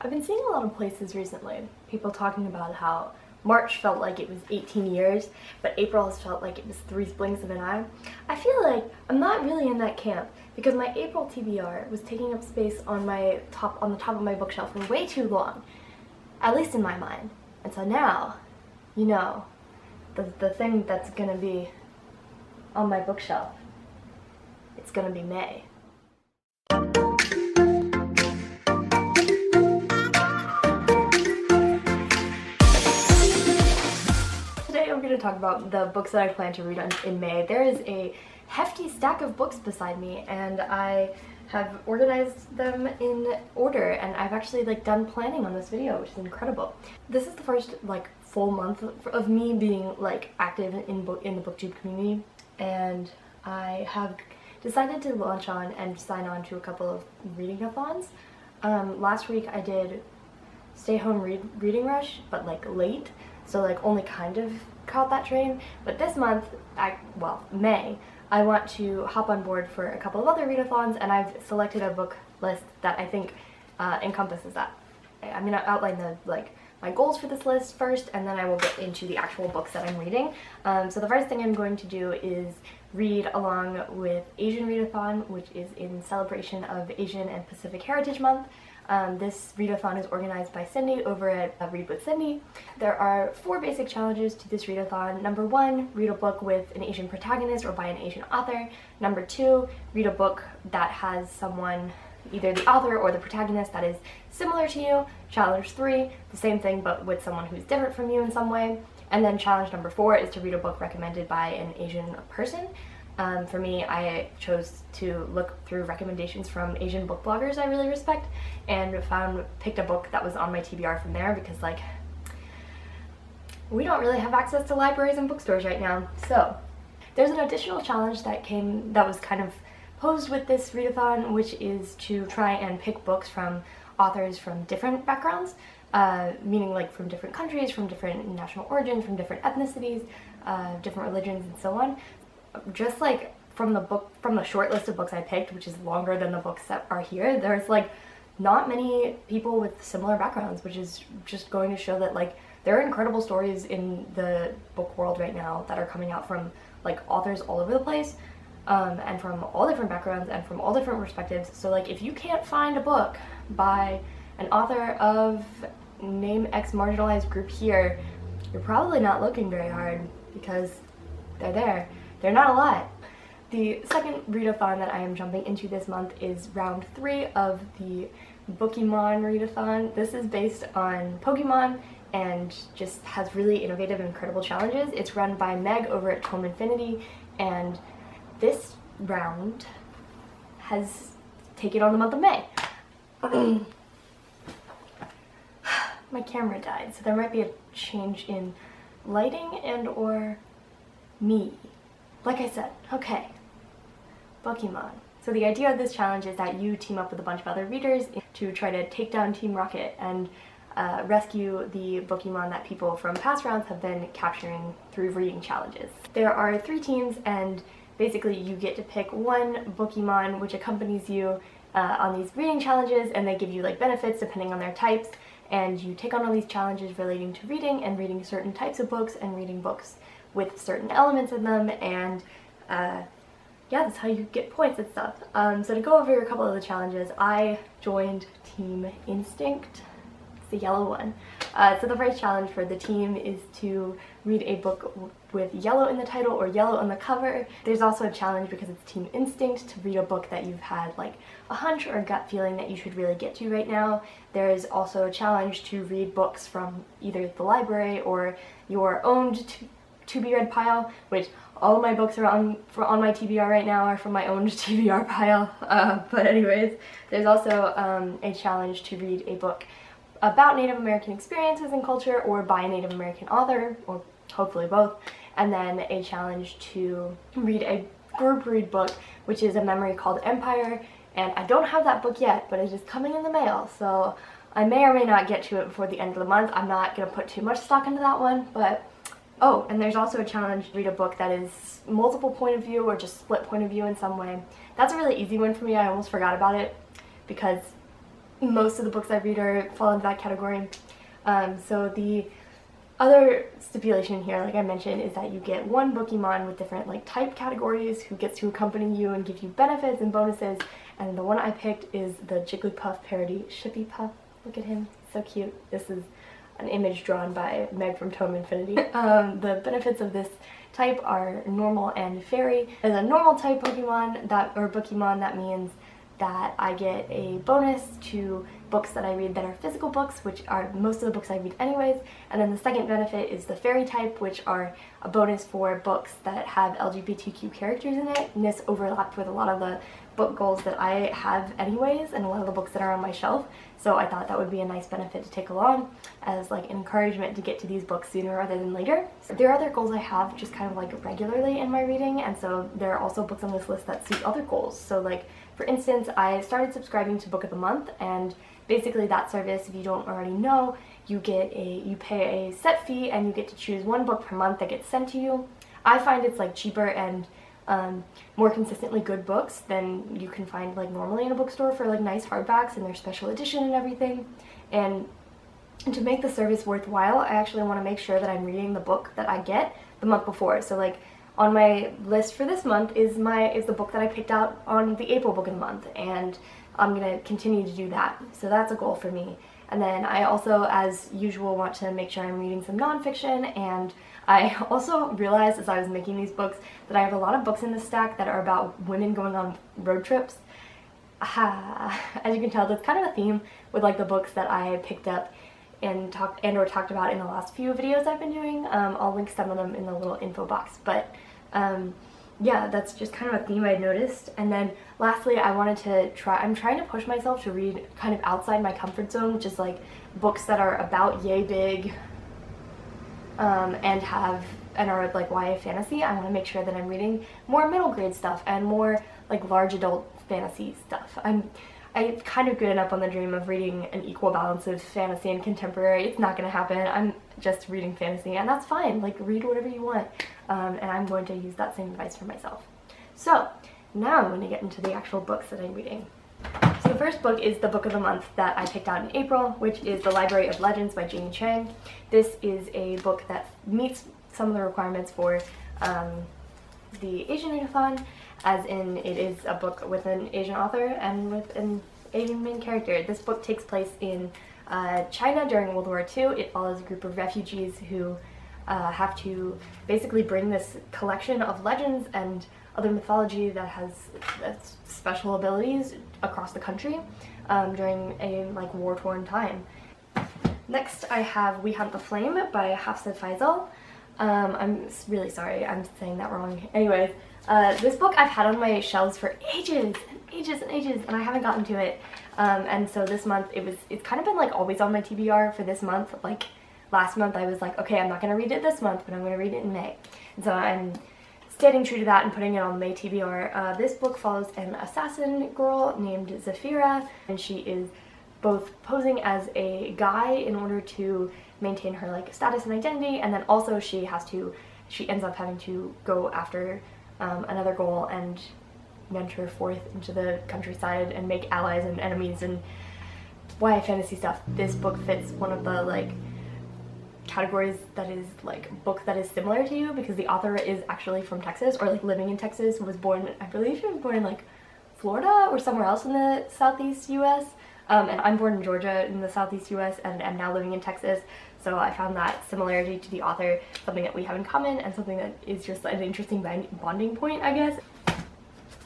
I've been seeing a lot of places recently, people talking about how March felt like it was 18 years, but April has felt like it was 3 blinks of an eye. I feel like I'm not really in that camp because my April TBR was taking up space on the top of my bookshelf for way too long, at least in my mind. And so now, you know, the thing that's gonna be on my bookshelf, it's gonna be May. Today I'm going to talk about the books that I plan to read in May. There is a hefty stack of books beside me, and I have organized them in order, and I've actually done planning on this video, which is incredible. This is the first full month of me being active in the booktube community, and I have decided to launch on and sign on to a couple of readathons. Last week I did stay home reading rush, but late, so only kind of caught that train. But this month, May, I want to hop on board for a couple of other readathons, and I've selected a book list that I think encompasses that. I'm gonna outline my goals for this list first, and then I will get into the actual books that I'm reading. So the first thing I'm going to do is read along with Asian Readathon, which is in celebration of Asian and Pacific Heritage Month. This readathon is organized by Cindy over at Read with Cindy. There are 4 basic challenges to this readathon. Number 1, read a book with an Asian protagonist or by an Asian author. Number 2, read a book that has someone, either the author or the protagonist, that is similar to you. Challenge 3, the same thing but with someone who's different from you in some way. And then challenge number 4 is to read a book recommended by an Asian person. For me, I chose to look through recommendations from Asian book bloggers I really respect, and picked a book that was on my TBR from there because we don't really have access to libraries and bookstores right now. So there's an additional challenge that was kind of posed with this readathon, which is to try and pick books from authors from different backgrounds, meaning from different countries, from different national origins, from different ethnicities, different religions, and so on. Just from the short list of books I picked, which is longer than the books that are here, there's not many people with similar backgrounds, which is just going to show that there are incredible stories in the book world right now that are coming out from authors all over the place, and from all different backgrounds and from all different perspectives. So if you can't find a book by an author of name X marginalized group here, you're probably not looking very hard, because they're there. They're not a lot. The second readathon that I am jumping into this month is round 3 of the Bookémon readathon. This is based on Pokemon and just has really innovative and incredible challenges. It's run by Meg over at Tome Infinity, and this round has taken on the month of May. My camera died, so there might be a change in lighting and or me. Like I said, okay, Bookémon. So the idea of this challenge is that you team up with a bunch of other readers to try to take down Team Rocket and rescue the Bookémon that people from past rounds have been capturing through reading challenges. There are 3 teams, and basically you get to pick one Bookémon which accompanies you on these reading challenges, and they give you benefits depending on their types, and you take on all these challenges relating to reading and reading certain types of books and reading books with certain elements in them, and yeah, that's how you get points and stuff. So to go over a couple of the challenges, I joined Team Instinct. It's the yellow one. So the first challenge for the team is to read a book with yellow in the title or yellow on the cover. There's also a challenge, because it's Team Instinct, to read a book that you've had a hunch or a gut feeling that you should really get to right now. There's also a challenge to read books from either the library or your owned to be read pile, which all of my books are on my TBR right now are from my own TBR pile. But anyways, there's also a challenge to read a book about Native American experiences and culture, or by a Native American author, or hopefully both, and then a challenge to read a group read book, which is a memory called Empire, and I don't have that book yet, but it is coming in the mail, so I may or may not get to it before the end of the month. I'm not going to put too much stock into that one, but oh, and there's also a challenge to read a book that is multiple point of view or just split point of view in some way. That's a really easy one for me. I almost forgot about it because most of the books I read fall into that category. So the other stipulation here, like I mentioned, is that you get one Bookémon with different like type categories who gets to accompany you and give you benefits and bonuses. And the one I picked is the Jigglypuff parody, Shippypuff. Look at him, so cute. This is an image drawn by Meg from Tome Infinity. The benefits of this type are normal and fairy. As a normal type Pokemon, Bookémon, that means that I get a bonus to books that I read that are physical books, which are most of the books I read anyways. And then the second benefit is the fairy type, which are a bonus for books that have LGBTQ characters in it. And this overlapped with a lot of the book goals that I have anyways, and a lot of the books that are on my shelf. So I thought that would be a nice benefit to take along as like encouragement to get to these books sooner rather than later. There are other goals I have just kind of like regularly in my reading, and so there are also books on this list that suit other goals. So like, for instance, I started subscribing to Book of the Month, and basically that service, if you don't already know, you pay a set fee and you get to choose one book per month that gets sent to you. I find it's like cheaper and more consistently good books than you can find like normally in a bookstore for like nice hardbacks and their special edition and everything. And to make the service worthwhile, I actually want to make sure that I'm reading the book that I get the month before. So like on my list for this month is the book that I picked out on the April book of the month, and I'm gonna continue to do that. So that's a goal for me. And then I also, as usual, want to make sure I'm reading some nonfiction, and I also realized as I was making these books that I have a lot of books in this stack that are about women going on road trips. As you can tell, that's kind of a theme with like the books that I picked up and talked about in the last few videos I've been doing. I'll link some of them in the little info box, but yeah, that's just kind of a theme I noticed. And then lastly, I'm trying to push myself to read kind of outside my comfort zone, which is like books that are about yay big and are like YA fantasy. I want to make sure that I'm reading more middle grade stuff and more like large adult fantasy stuff. I've kind of given up on the dream of reading an equal balance of fantasy and contemporary. It's not going to happen. I'm just reading fantasy, and that's fine. Like, read whatever you want. And I'm going to use that same advice for myself. So, now I'm going to get into the actual books that I'm reading. So the first book is the book of the month that I picked out in April, which is The Library of Legends by Janie Chang. This is a book that meets some of the requirements for the Asian Readathon, as in it is a book with an Asian author and with an Asian main character. This book takes place in China during World War II. It follows a group of refugees who have to basically bring this collection of legends and other mythology that has special abilities across the country during a like war-torn time. Next I have We Hunt the Flame by Hafsa Faisal. I'm really sorry, I'm saying that wrong. Anyways, this book I've had on my shelves for ages and ages, and I haven't gotten to it. And so this month it's kind of been like always on my TBR for this month. Like last month I was like, okay, I'm not gonna read it this month, but I'm gonna read it in May. And so I'm staying true to that and putting it on May TBR. This book follows an assassin girl named Zafira, and she is both posing as a guy in order to maintain her like status and identity, and then also she ends up having to go after another goal and venture forth into the countryside and make allies and enemies and YA fantasy stuff. This book fits one of the like categories that is like book that is similar to you, because the author is actually from Texas, or like living in Texas, was born, I believe she was born in like Florida or somewhere else in the southeast US, and I'm born in Georgia in the southeast US and am now living in Texas. So I found that similarity to the author something that we have in common and something that is just an interesting bonding point, I guess.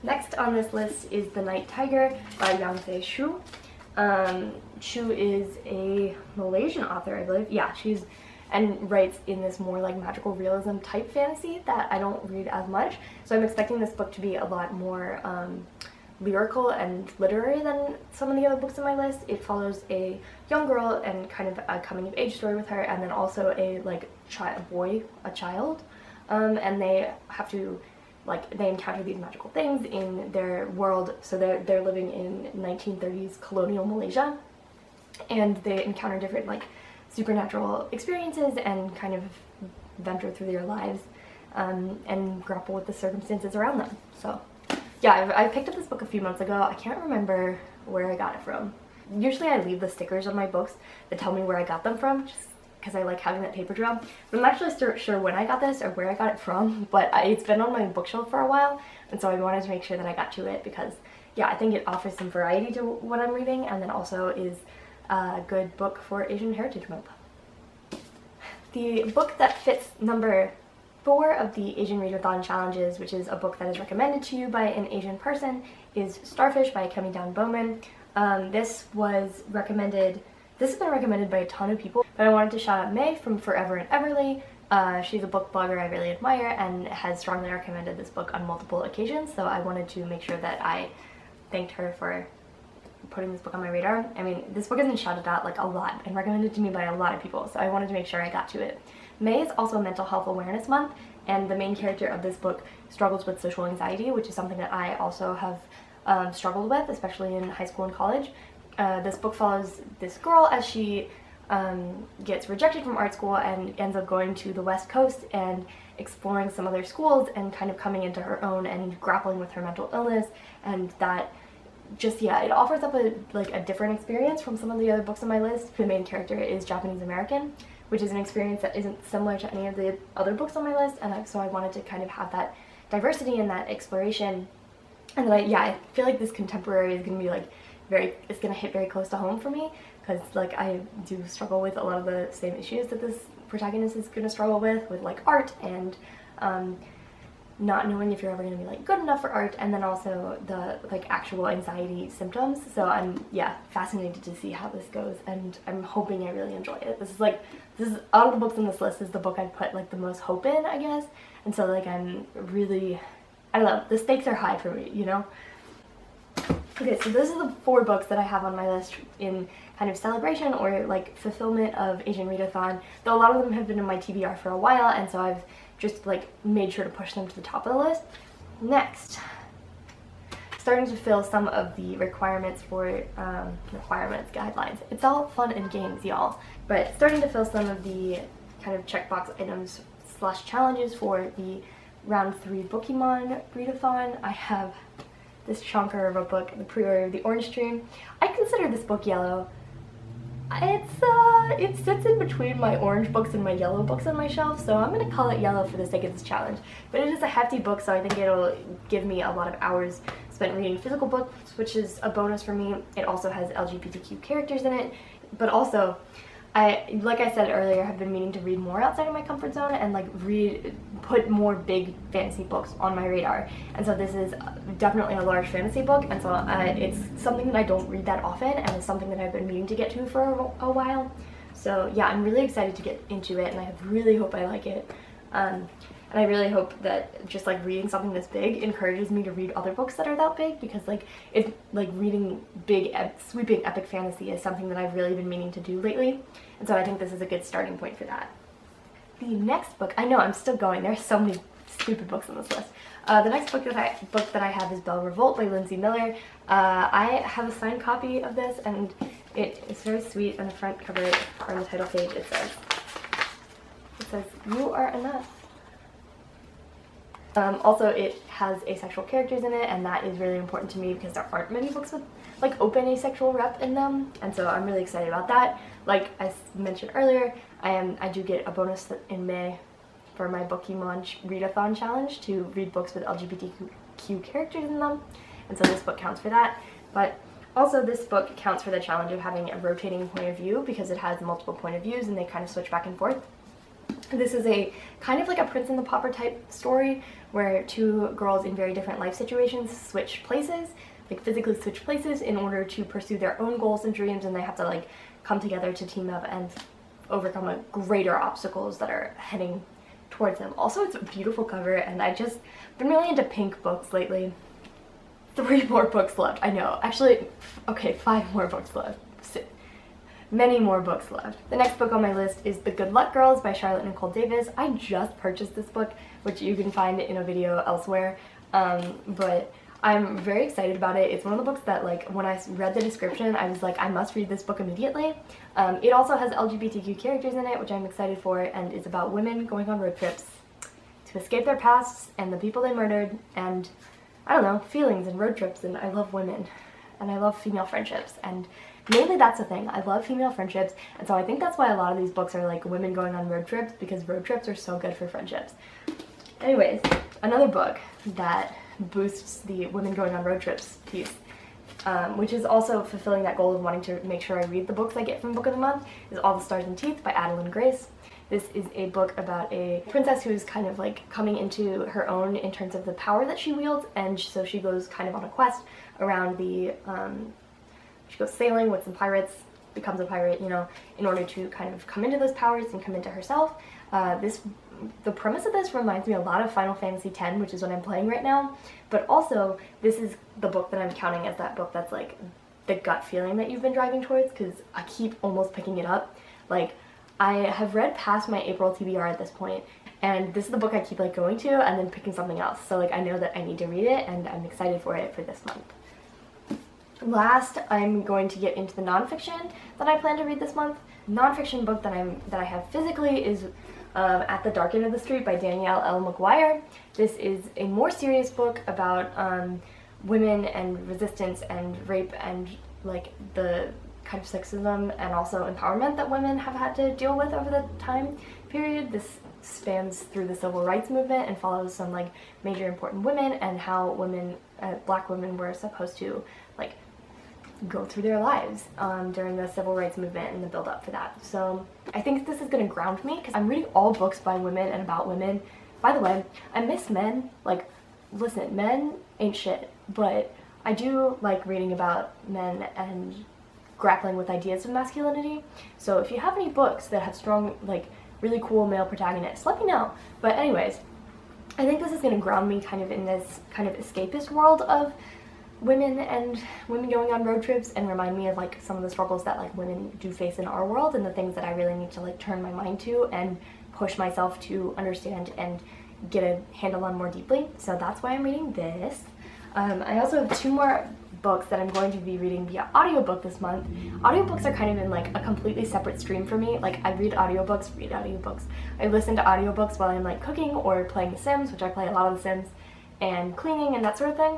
Next on this list is The Night Tiger by Yangtze Shu. Shu is a Malaysian author, I believe. Yeah, and writes in this more like magical realism type fantasy that I don't read as much. So I'm expecting this book to be a lot more lyrical and literary than some of the other books on my list. It follows a young girl and kind of a coming of age story with her, and then also a like child, and they have to they encounter these magical things in their world. So they're living in 1930s colonial Malaysia, and they encounter different like supernatural experiences and kind of venture through their lives and grapple with the circumstances around them. So yeah, I picked up this book a few months ago. I can't remember where I got it from. Usually I leave the stickers on my books that tell me where I got them from, just because I like having that paper trail. But I'm actually sure when I got this or where I got it from, but it's been on my bookshelf for a while, and so I wanted to make sure that I got to it because, yeah, I think it offers some variety to what I'm reading, and then also is a good book for Asian Heritage Month. The book that fits number 4 of the Asian Readathon challenges, which is a book that is recommended to you by an Asian person, is Starfish by Kemi Down Bowman. This has been recommended by a ton of people, but I wanted to shout out May from Forever and Everly. She's a book blogger I really admire and has strongly recommended this book on multiple occasions, so I wanted to make sure that I thanked her for putting this book on my radar. I mean, this book has been shouted out like a lot and recommended to me by a lot of people, so I wanted to make sure I got to it. May is also Mental Health Awareness Month, and the main character of this book struggles with social anxiety, which is something that I also have struggled with, especially in high school and college. This book follows this girl as she gets rejected from art school and ends up going to the West Coast and exploring some other schools and kind of coming into her own and grappling with her mental illness, and that just, yeah, it offers up a different experience from some of the other books on my list. The main character is Japanese American, which is an experience that isn't similar to any of the other books on my list, and so I wanted to kind of have that diversity and that exploration. And then I feel like this contemporary is going to be it's going to hit very close to home for me, because like I do struggle with a lot of the same issues that this protagonist is going to struggle with like art and not knowing if you're ever going to be like good enough for art, and then also the like actual anxiety symptoms. So I'm fascinated to see how this goes, and I'm hoping I really enjoy it. This is out of the books on this list is the book I'd put like the most hope in, I guess, and so like I'm really, I don't know, the stakes are high for me, you know? Okay, so those are the 4 books that I have on my list in kind of celebration or like fulfillment of Asian Readathon, though a lot of them have been in my TBR for a while, and so I've just like made sure to push them to the top of the list. Next, starting to fill some of the requirements for guidelines. It's all fun and games, y'all, but starting to fill some of the kind of checkbox items / challenges for the round 3 Bookémon Readathon. I have this chonker of a book, the pre-order of the Orange Stream. I consider this book yellow. It sits in between my orange books and my yellow books on my shelf, so I'm gonna call it yellow for the sake of this challenge. But it is a hefty book, so I think it'll give me a lot of hours spent reading physical books, which is a bonus for me. It also has LGBTQ characters in it, but also like I said earlier, have been meaning to read more outside of my comfort zone and like put more big fantasy books on my radar. And so this is definitely a large fantasy book, and so it's something that I don't read that often, and it's something that I've been meaning to get to for a while. So yeah, I'm really excited to get into it, and I really hope I like it. And I really hope that just like reading something this big encourages me to read other books that are that big, because like it's like reading big sweeping epic fantasy is something that I've really been meaning to do lately, and so I think this is a good starting point for that. The next book, I know I'm still going, there's so many stupid books on this list. The next book that I have is Belle Revolt by Lindsay Miller. I have a signed copy of this, and it is very sweet. On the front cover or on the title page it says "You are enough." Also, it has asexual characters in it, and that is really important to me because there aren't many books with like open asexual rep in them, and so I'm really excited about that. Like I mentioned earlier, I do get a bonus in May for my Bookémon Readathon challenge to read books with LGBTQ characters in them, and so this book counts for that. But also this book counts for the challenge of having a rotating point of view because it has multiple point of views and they kind of switch back and forth. This is a kind of like a Prince and the Pauper type story where 2 girls in very different life situations switch places, like physically switch places in order to pursue their own goals and dreams, and they have to like come together to team up and overcome like greater obstacles that are heading towards them. Also, it's a beautiful cover, and I've just been really into pink books lately. 3 more books left, I know. Actually, okay, 5 more books left. Many more books left. The next book on my list is The Good Luck Girls by Charlotte Nicole Davis. I just purchased this book, which you can find in a video elsewhere, but I'm very excited about it. It's one of the books that, like, when I read the description, I was like, I must read this book immediately. It also has LGBTQ characters in it, which I'm excited for, and it's about women going on road trips to escape their pasts and the people they murdered, and, I don't know, feelings and road trips, and I love women, and I love female friendships, and mainly that's the thing. I love female friendships, and so I think that's why a lot of these books are like women going on road trips, because road trips are so good for friendships. Anyways, another book that boosts the women going on road trips piece, which is also fulfilling that goal of wanting to make sure I read the books I get from Book of the Month, is All the Stars and Teeth by Adeline Grace. This is a book about a princess who's kind of like coming into her own in terms of the power that she wields, and so she goes kind of on a quest around the, she goes sailing with some pirates, becomes a pirate, you know, in order to kind of come into those powers and come into herself. The premise of this reminds me a lot of Final Fantasy X, which is what I'm playing right now, but also this is the book that I'm counting as that book that's like the gut feeling that you've been driving towards, because I keep almost picking it up. Like, I have read past my April TBR at this point, and this is the book I keep like going to and then picking something else. So like I know that I need to read it, and I'm excited for it for this month. Last, I'm going to get into the nonfiction that I plan to read this month. Nonfiction book that I have physically is At the Dark End of the Street by Danielle L. McGuire. This is a more serious book about women and resistance and rape and like the kind of sexism and also empowerment that women have had to deal with over the time period. This spans through the civil rights movement and follows some like major important women and how women, black women, were supposed to like go through their lives during the civil rights movement and the build up for that. So I think this is going to ground me because I'm reading all books by women and about women. By the way, I miss men. Like, listen, men ain't shit, but I do like reading about men and grappling with ideas of masculinity. So if you have any books that have strong, like, really cool male protagonists, let me know. But anyways, I think this is going to ground me kind of in this kind of escapist world of women and women going on road trips, and remind me of like some of the struggles that like women do face in our world and the things that I really need to like turn my mind to and push myself to understand and get a handle on more deeply. So that's why I'm reading this. I also have 2 more books that I'm going to be reading via audiobook this month. Audiobooks are kind of in like a completely separate stream for me. Like, I read audiobooks. I listen to audiobooks while I'm like cooking or playing The Sims, which I play a lot of The Sims, and cleaning and that sort of thing.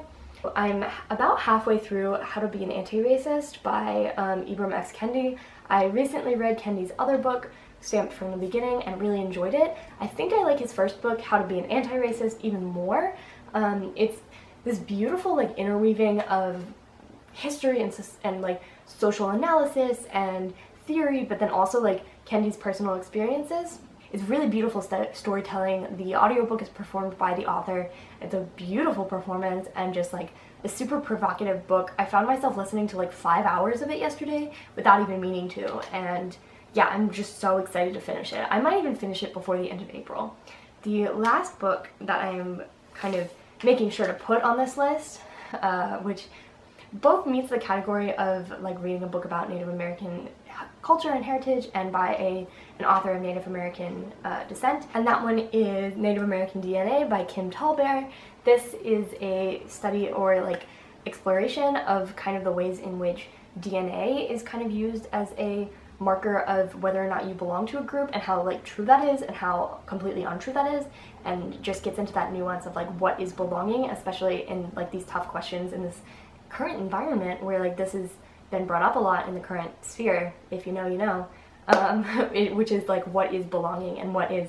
I'm about halfway through How to Be an Anti-Racist by Ibram X. Kendi. I recently read Kendi's other book, Stamped from the Beginning, and really enjoyed it. I think I like his first book, How to Be an Anti-Racist, even more. It's this beautiful like interweaving of history and like social analysis and theory, but then also like Kendi's personal experiences. It's really beautiful storytelling. The audiobook is performed by the author. It's a beautiful performance and just like a super provocative book. I found myself listening to like 5 hours of it yesterday without even meaning to, and yeah, I'm just so excited to finish it. I might even finish it before the end of April. The last book that I am kind of making sure to put on this list, which both meets the category of like reading a book about Native American culture and heritage and by an author of Native American descent, and that one is Native American DNA by Kim Tallbear. This is a study or like exploration of kind of the ways in which DNA is kind of used as a marker of whether or not you belong to a group, and how like true that is and how completely untrue that is, and just gets into that nuance of like what is belonging, especially in like these tough questions in this current environment where like this has been brought up a lot in the current sphere, if you know you know, which is like what is belonging and what is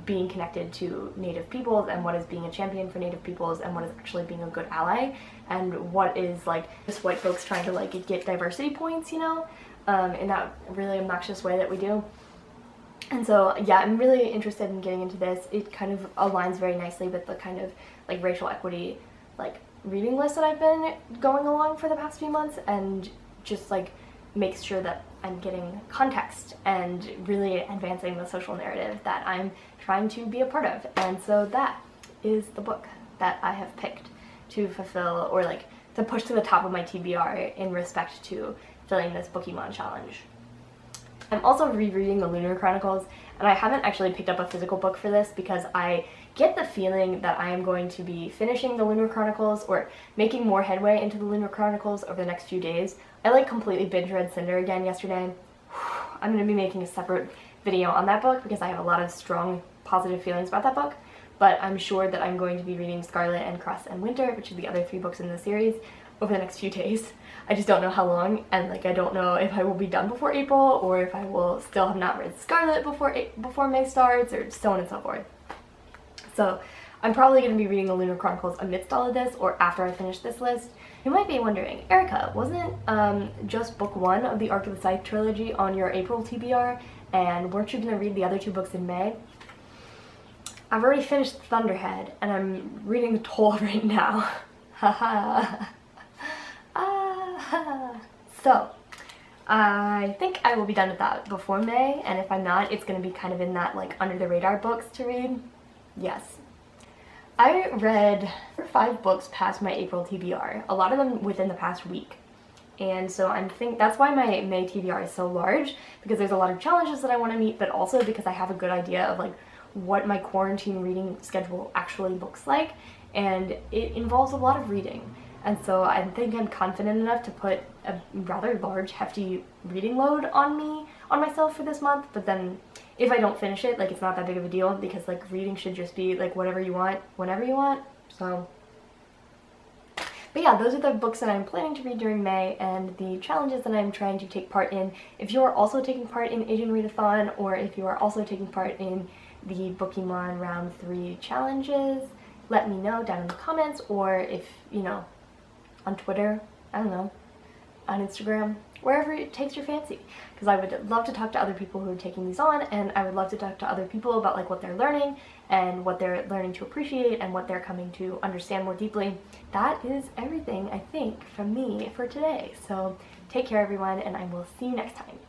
being connected to Native peoples, and what is being a champion for Native peoples, and what is actually being a good ally, and what is like just white folks trying to like get diversity points, you know, in that really obnoxious way that we do. And so yeah, I'm really interested in getting into this. It kind of aligns very nicely with the kind of like racial equity like reading list that I've been going along for the past few months, and just like makes sure that I'm getting context and really advancing the social narrative that I'm trying to be a part of. And so that is the book that I have picked to fulfill, or like to push to the top of my TBR in respect to filling this Bookémon challenge. I'm also rereading the Lunar Chronicles, and I haven't actually picked up a physical book for this because I get the feeling that I am going to be finishing the Lunar Chronicles or making more headway into the Lunar Chronicles over the next few days. I like completely binge read Cinder again yesterday. I'm going to be making a separate video on that book because I have a lot of strong positive feelings about that book, but I'm sure that I'm going to be reading Scarlet and Cress and Winter, which are the other 3 books in the series, over the next few days. I just don't know how long, and like I don't know if I will be done before April or if I will still have not read Scarlet before May starts, or so on and so forth. So I'm probably going to be reading the Lunar Chronicles amidst all of this, or after I finish this list. You might be wondering, Erica, wasn't just book 1 of the Arc of the Scythe trilogy on your April TBR, and weren't you going to read the other 2 books in May? I've already finished Thunderhead, and I'm reading the Toll right now. Haha. So, I think I will be done with that before May, and if I'm not, it's going to be kind of in that like under the radar books to read. Yes. I read 5 books past my April TBR, a lot of them within the past week. And so that's why my May TBR is so large, because there's a lot of challenges that I want to meet, but also because I have a good idea of like what my quarantine reading schedule actually looks like, and it involves a lot of reading. And so I think I'm confident enough to put a rather large, hefty reading load on myself for this month, but then if I don't finish it, like it's not that big of a deal, because like reading should just be like whatever you want, whenever you want, so. But yeah, those are the books that I'm planning to read during May, and the challenges that I'm trying to take part in. If you're also taking part in Asian Readathon, or if you are also taking part in the Bookémon Round 3 challenges, let me know down in the comments, or if, you know, on Twitter, I don't know, on Instagram, wherever it takes your fancy, because I would love to talk to other people who are taking these on, and I would love to talk to other people about like what they're learning and what they're learning to appreciate and what they're coming to understand more deeply. That is everything, I think, from me for today. So take care, everyone, and I will see you next time.